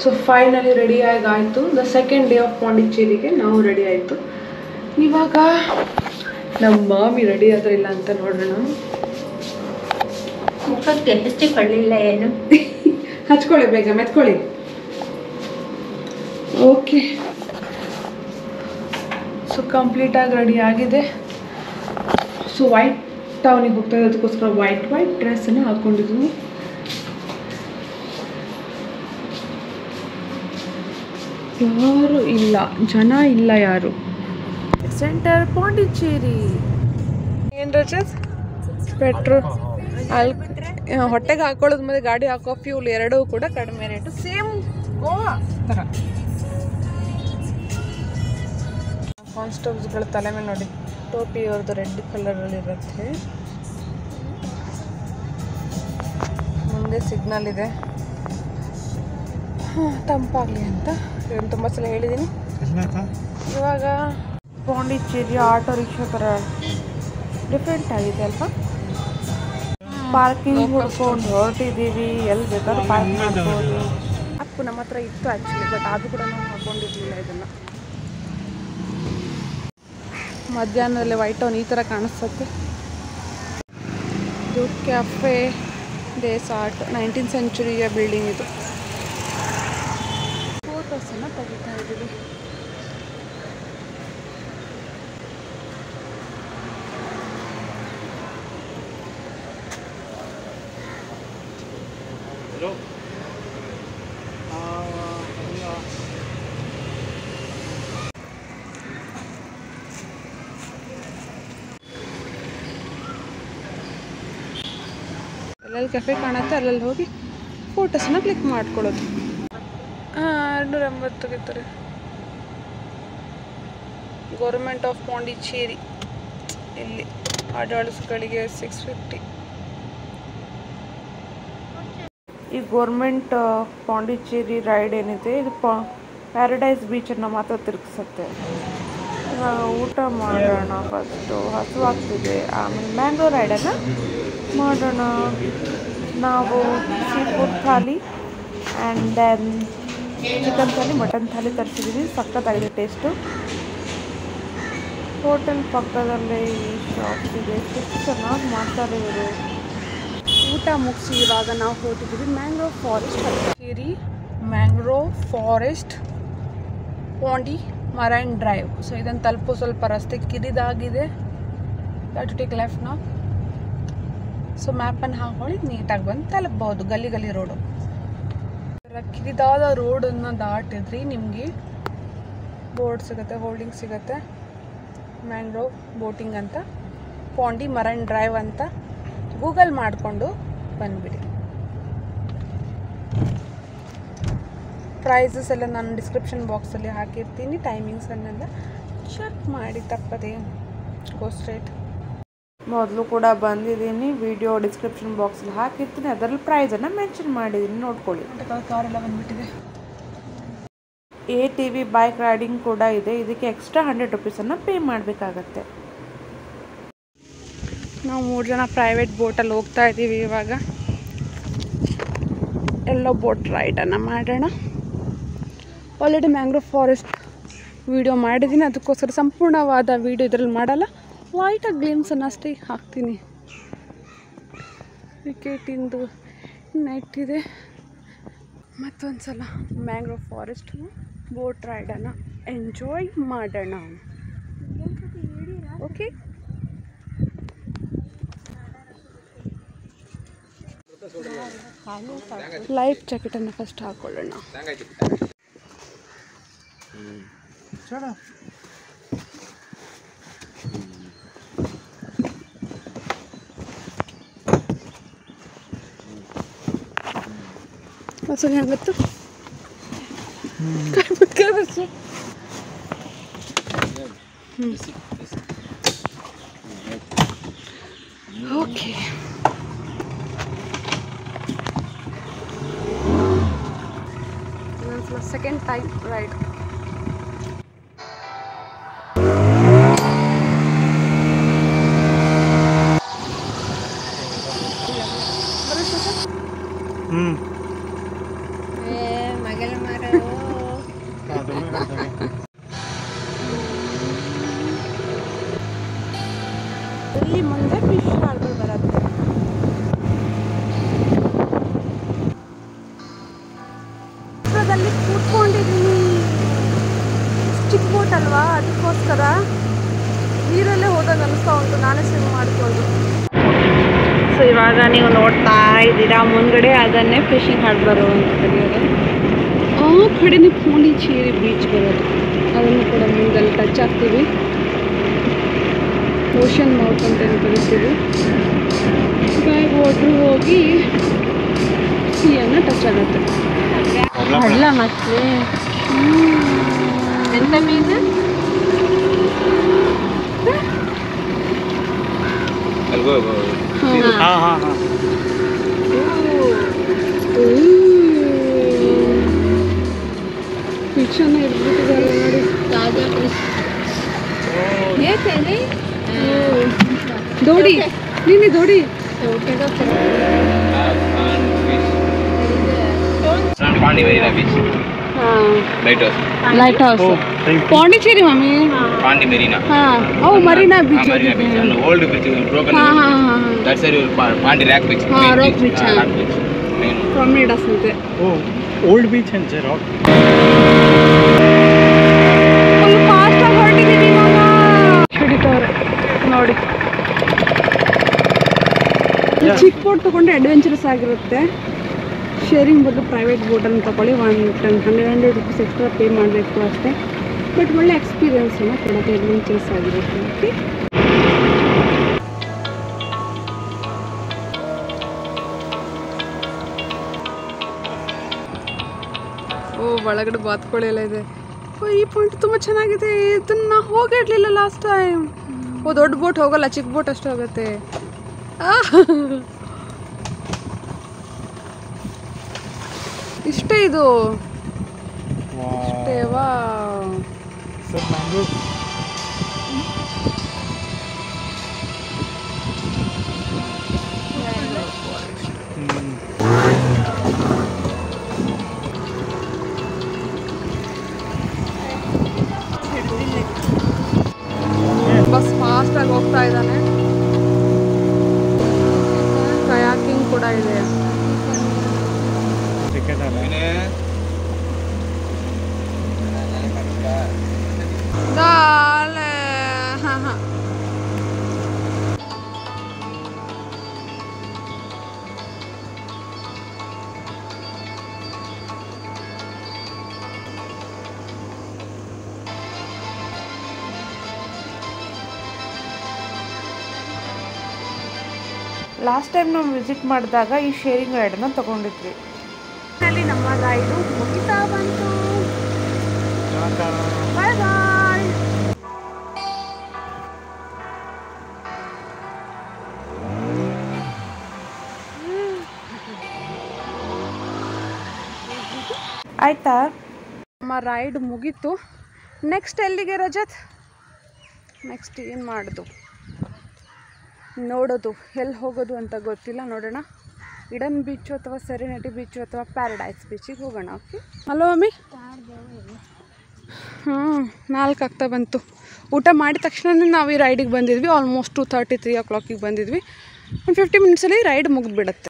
So finally ರೆಡಿಯಾಗಿ ಆಯಿತು. The second day of ಪಾಂಡಿಚೇರಿಗೆ ನಾವು ರೆಡಿ ಆಯಿತು. ಇವಾಗ ನಮ್ಮ ಮಾಮಿ ರೆಡಿ ಆದ್ರೆ ಇಲ್ಲ ಅಂತ ನೋಡೋಣ. ಮುಖಕ್ಕೆ ಹಚ್ಚಿಕೊಳ್ಳಿಲ್ಲ ಏನು? ಹಚ್ಕೊಳ್ಳಿ, ಬೇಗ ಮೆತ್ಕೊಳ್ಳಿ. ಓಕೆ, ಸೊ ಕಂಪ್ಲೀಟಾಗಿ ರೆಡಿ ಆಗಿದೆ. ಸೊ ವೈಟ್ ಟೌನಿಗೆ ಹೋಗ್ತಾ ಇರೋದಕ್ಕೋಸ್ಕರ ವೈಟ್ ಡ್ರೆಸ್ಸನ್ನು ಹಾಕ್ಕೊಂಡಿದ್ದೀನಿ. ಯಾರು ಇಲ್ಲ, ಜನ ಇಲ್ಲ ಯಾರು. ಸೆಂಟರ್ ಪಾಂಡಿಚೇರಿ. ಏನು ರಜತ್? ಪೆಟ್ರೋಲ್ ಅಲ್ಲಿ ಹೊಟ್ಟೆಗೆ ಹಾಕೊಳ್ಳೋದು ಮತ್ತೆ ಗಾಡಿ ಹಾಕೋ ಫ್ಯೂಲ್ ಎರಡೂ ಕೂಡ ಕಡಿಮೆ ರೇಟು. ಸೇಮ್ ಗೋವಾ ಥರ. ಕಾನ್ಸ್ಟೇಬಲ್ಸ್ಗಳ ತಲೆ ಮೇಲೆ ನೋಡಿ ಟೋಪಿ ಅವ್ರದ್ದು ರೆಡ್ ಕಲರಲ್ಲಿರುತ್ತೆ. ಮುಂದೆ ಸಿಗ್ನಲ್ ಇದೆ, ತಂಪಾಗಲಿ ಅಂತ ತುಂಬ ಸಲ ಹೇಳಿದ್ದೀನಿ. ಇವಾಗ ಪಾಂಡಿಚೇರಿ ಆಟೋ ರಿಕ್ಷಾ ಥರ ಡಿಫ್ರೆಂಟ್ ಆಗಿದೆ ಅಲ್ವಾ? ಪಾರ್ಕಿಂಗ್ ಹುಡ್ಕೊಂಡು ಹೊರಟಿದ್ದೀವಿ. ಎಲ್ಲಿ ಬೇಕಾದ್ರೂ ಪಾರ್ಕ್ ಮಾಡ್ಬೋದು. ಅಪ್ಪು ನಮ್ಮ ಹತ್ರ ಇತ್ತು ಆ್ಯಕ್ಚುಲಿ, ಬಟ್ ಅದು ಕೂಡ ನಾವು ಹಾಕೊಂಡಿರ್ಲಿಲ್ಲ ಇದನ್ನು. ಮಧ್ಯಾಹ್ನದಲ್ಲಿ ವೈಟ್ ಟೌನ್ ಈ ಥರ ಕಾಣಿಸುತ್ತೆ. ಇದು cafe Des art, 19th ಸೆಂಚುರಿಯ building ಇದು. ಫೋಟೋಸನ್ನು ತೆಗಿತಾ ಇದ್ದೀವಿ. ಎಲ್ಲೆಲ್ಲಿ ಕೆಫೆ ಕಾಣುತ್ತೆ ಅಲ್ಲಲ್ಲಿ ಹೋಗಿ ಫೋಟೋಸನ್ನ ಕ್ಲಿಕ್ ಮಾಡ್ಕೊಳ್ಳೋದು. 280 ತೆಗಿತಾರೆ. ಗೌರ್ಮೆಂಟ್ ಆಫ್ ಪಾಂಡಿಚೇರಿ ಇಲ್ಲಿ ಆಡಳಿತಗಳಿಗೆ 650. ಈ ಗೌರ್ಮೆಂಟ್ ಪಾಂಡಿಚೇರಿ ರೈಡ್ ಏನಿದೆ ಇದು ಪ್ಯಾರಡೈಸ್ ಬೀಚನ್ನು ಮಾತ್ರ ತಿರುಗಿಸುತ್ತೆ. ಇವಾಗ ಊಟ ಮಾಡೋಣ. ಫಸ್ಟು ಹಸುವಾಗ್ತಿದೆ, ಆಮೇಲೆ ಮ್ಯಾಂಗೋ ರೈಡನ್ನು ಮಾಡೋಣ. ನಾವು sea food thali and then chicken thali, mutton thali ತರಿಸಿದ್ದೀವಿ. ಸಖತ್ತಾಗಿದೆ ಟೇಸ್ಟು. ಹೋಟೆಲ್ ಪಕ್ಕದಲ್ಲೇ ಈ ಶಾಪ್ಸ್ ಇದೆ. ಎಷ್ಟು ಚೆನ್ನಾಗಿ ಮಾಡ್ತಾರೆ ಇವರು. ಊಟ ಮುಗಿಸಿ ಇವಾಗ ನಾವು ಹೋಗ್ತಿದ್ದೀವಿ ಮ್ಯಾಂಗ್ರೋವ್ ಫಾರೆಸ್ಟ್. ಸೇರಿ mangrove forest Pondy marine drive. So ಇದನ್ನು ತಲುಪೋ ಸ್ವಲ್ಪ ರಸ್ತೆ ಕಿರಿದಾಗಿದೆ. ಟು ಟೇಕ್ ಲೆಫ್ಟ್ ನಾವು. ಸೊ ಮ್ಯಾಪನ್ನು ಹಾಕೊಳ್ಳಿ ನೀಟಾಗಿ ಬಂದು ತಲುಪಬಹುದು. ಗಲ್ಲಿ ಗಲ್ಲಿ ರೋಡು. ಕಿರಿದಾದ ರೋಡನ್ನು ದಾಟಿದ್ರಿ ನಿಮಗೆ ಬೋರ್ಡ್ ಸಿಗುತ್ತೆ, ಹೋಲ್ಡಿಂಗ್ ಸಿಗುತ್ತೆ. ಮ್ಯಾಂಗ್ರೋವ್ ಬೋಟಿಂಗ್ ಅಂತ, ಪಾಂಡಿ ಮರೈನ್ ಡ್ರೈವ್ ಅಂತ ಗೂಗಲ್ ಮಾಡಿಕೊಂಡು ಬಂದುಬಿಡಿ. ಪ್ರೈಸಸ್ ಎಲ್ಲ ನಾನು ಡಿಸ್ಕ್ರಿಪ್ಷನ್ ಬಾಕ್ಸಲ್ಲಿ ಹಾಕಿರ್ತೀನಿ. ಟೈಮಿಂಗ್ಸನ್ನೆಲ್ಲ ಚೆಕ್ ಮಾಡಿ ತಪ್ಪದೆ. Go straight. ಮೊದಲು ಕೂಡ ಬಂದಿದ್ದೀನಿ, ವಿಡಿಯೋ ಡಿಸ್ಕ್ರಿಪ್ಷನ್ ಬಾಕ್ಸಲ್ಲಿ ಹಾಕಿರ್ತೀನಿ. ಅದರಲ್ಲಿ ಪ್ರೈಸನ್ನು ಮೆನ್ಷನ್ ಮಾಡಿದ್ದೀನಿ, ನೋಡ್ಕೊಳ್ಳಿ. ಕಾರೆಲ್ಲ ಬಂದುಬಿಟ್ಟಿದೆ. ATV ಬೈಕ್ ರೈಡಿಂಗ್ ಕೂಡ ಇದೆ. ಇದಕ್ಕೆ ಎಕ್ಸ್ಟ್ರಾ 100 ರೂಪೀಸನ್ನು ಪೇ ಮಾಡಬೇಕಾಗತ್ತೆ. ನಾವು 3 ಜನ ಪ್ರೈವೇಟ್ ಬೋಟಲ್ಲಿ ಹೋಗ್ತಾ ಇದ್ದೀವಿ. ಇವಾಗ ಎಲ್ಲೋ ಬೋಟ್ ರೈಡನ್ನು ಮಾಡೋಣ. ಆಲ್ರೆಡಿ ಮ್ಯಾಂಗ್ರೋವ್ ಫಾರೆಸ್ಟ್ ವಿಡಿಯೋ ಮಾಡಿದ್ದೀನಿ, ಅದಕ್ಕೋಸ್ಕರ ಸಂಪೂರ್ಣವಾದ ವಿಡಿಯೋ ಇದರಲ್ಲಿ ಮಾಡಲ್ಲ. ವೈಟಾಗಿ ಗ್ಲಿಮ್ಸನ್ನು ಅಷ್ಟೇ ಹಾಕ್ತೀನಿ. ವಿಕೆಟಿಂದು ನೆಟ್ ಇದೆ. ಮತ್ತೊಂದು ಸಲ ಮ್ಯಾಂಗ್ರೋವ್ ಫಾರೆಸ್ಟ್ ಬೋಟ್ ರೈಡನ್ನು ಎಂಜಾಯ್ ಮಾಡೋಣ. ಓಕೆ, ಲೈಫ್ ಜಾಕೆಟನ್ನು ಫಸ್ಟ್ ಹಾಕೊಳ್ಳೋಣ. ಮಸೂರಿ ಹಂಗತ್ತು ಓಕೆ. Second time ride. ಮಗಲ ಇದ್ದೀನಿ. ಚಿಕ್ಕ ಬೋಟ್ ಅಲ್ವಾ, ಅದಕ್ಕೋಸ್ಕರ ನೀರಲ್ಲೇ ಹೋದಾಗ ಅನಿಸ್ತಾ ಉಂಟು, ನಾನೇ ಸ್ವಿಮ್ ಮಾಡಿಕೊಂಡು. ಸೊ ಇವಾಗ ನೀವು ನೋಡ್ತಾ ಇದ್ದೀರಾ ಮುಂದ್ಗಡೆ, ಅದನ್ನೇ ಫಿಶಿಂಗ್ ಹಾರ್ಬರು ಅಂತ ಕರೆಯೋದು. ಆ ಕಡೆನೇ ಪಾಂಡಿಚೇರಿ ಬೀಚ್ ಬರೋದು, ಅದನ್ನು ಕೂಡ ಮುಂದಲ್ಲಿ ಟಚ್ ಆಗ್ತೀವಿ. ಓಷನ್ ಮೌತ್ ಅಂತ ಏನು ಕರಿತೀವಿ. ಬ್ಯಾಗ್ ವಾಟ್ರ್ ಹೋಗಿ ಸೀಯನ್ನು ಟಚ್ ಆಗುತ್ತೆ. ಅಲ್ಲ ಮತ್ತೆ ಎಂತ ಮೀನು? ಫಿಕ್ಷನ್ ಇರ್ಬಿಟ್ಟಿದ್ದಾರೆ ನೋಡಿ. ದೋಡಿ ನೀನೆ ದೋಡಿ. Lighthouse Pondicherry mummy. Pandi Marina. Oh, Marina Beach. Marina Beach. An old beach, broken. That's where you Pandi Rock Beach. Rock Beach. Rock Beach. Promenade asante. Oh, old beach and rock. Full fast ಆಗಿ ಹೊರಟಿದ್ದೀವಿ ಇವಾಗ. ಹಿಡಿತವ್ರೆ ನೋಡಿ. ಚಿಕ್ಕ boat ತಗೊಂಡ್ರೆ adventurous ಆಗಿರುತ್ತೆ. Sharing ಬದಲು private ಬೋಟನ್ನು ತಗೊಳ್ಳಿ. 100 rupees extra pay ಮಾಡಬೇಕು ಅಷ್ಟೇ. ಬಟ್ ಒಳ್ಳೆ ಎಕ್ಸ್ಪೀರಿಯನ್ಸನ್ನು ಕೊಡೋದು, ಅಡ್ವೆಂಚರಸ್ ಆಗಿರುತ್ತೆ. ಓಕೆ, ಒಳಗಡೆ ಬಾತ್ಕೋಳಿ ಎಲ್ಲ ಇದೆ. ಈ ಪಾಯಿಂಟ್ ತುಂಬ ಚೆನ್ನಾಗಿದೆ. ಇದನ್ನ ಹೋಗಿರ್ಲಿಲ್ಲ ಲಾಸ್ಟ್ ಟೈಮ್. ದೊಡ್ಡ ಬೋಟ್ ಹೋಗಲ್ಲ, ಚಿಕ್ಕ ಬೋಟ್ ಅಷ್ಟು ಹೋಗುತ್ತೆ. ಇಷ್ಟೇ ಇದು, ಇಷ್ಟೇ. ವಾ, ಬಸ್ ಫಾಸ್ಟ್ ಆಗಿ ಹೋಗ್ತಾ ಇದ್ದಾನೆ. ಕಯಾಕಿಂಗ್ ಕೂಡ ಇದೆ. ಲಾಸ್ಟ್ ಟೈಮ್ ನಾವು ವಿಸಿಟ್ ಮಾಡಿದಾಗ ಈ ಶೇರಿಂಗ್ ರೈಡನ್ನು ತಗೊಂಡಿದ್ವಿ. ಅಲ್ಲಿ ನಮ್ಮ ರೈಡು ಮುಗಿತಾ ಬಂತು. ಬಾಯ್ ಬಾಯ್. ಆಯ್ತಾ, ನಮ್ಮ ರೈಡ್ ಮುಗೀತು. ನೆಕ್ಸ್ಟ್ ಎಲ್ಲಿಗೆ ರಜತ್? ನೆಕ್ಸ್ಟ್ ಏನು ಮಾಡೋದು, ನೋಡೋದು, ಎಲ್ಲಿ ಹೋಗೋದು ಅಂತ ಗೊತ್ತಿಲ್ಲ. ನೋಡೋಣ, ಇಡನ್ ಬೀಚು ಅಥವಾ ಸೆರೆನಿಟಿ ಬೀಚು ಅಥವಾ ಪ್ಯಾರಡೈಸ್ ಬೀಚಿಗೆ ಹೋಗೋಣ. Okay, hello mummy. 4 ಆಗ್ತಾ ಬಂತು. ಊಟ ಮಾಡಿದ ತಕ್ಷಣ ನಾವು ಈ ರೈಡಿಗೆ ಬಂದಿದ್ವಿ. ಆಲ್ಮೋಸ್ಟ್ 2:30 3 o'clock ಬಂದಿದ್ವಿ. ಒಂದು 50 ಮಿನಿಟ್ಸಲ್ಲಿ ರೈಡ್ ಮುಗಿದ್ಬಿಡುತ್ತೆ.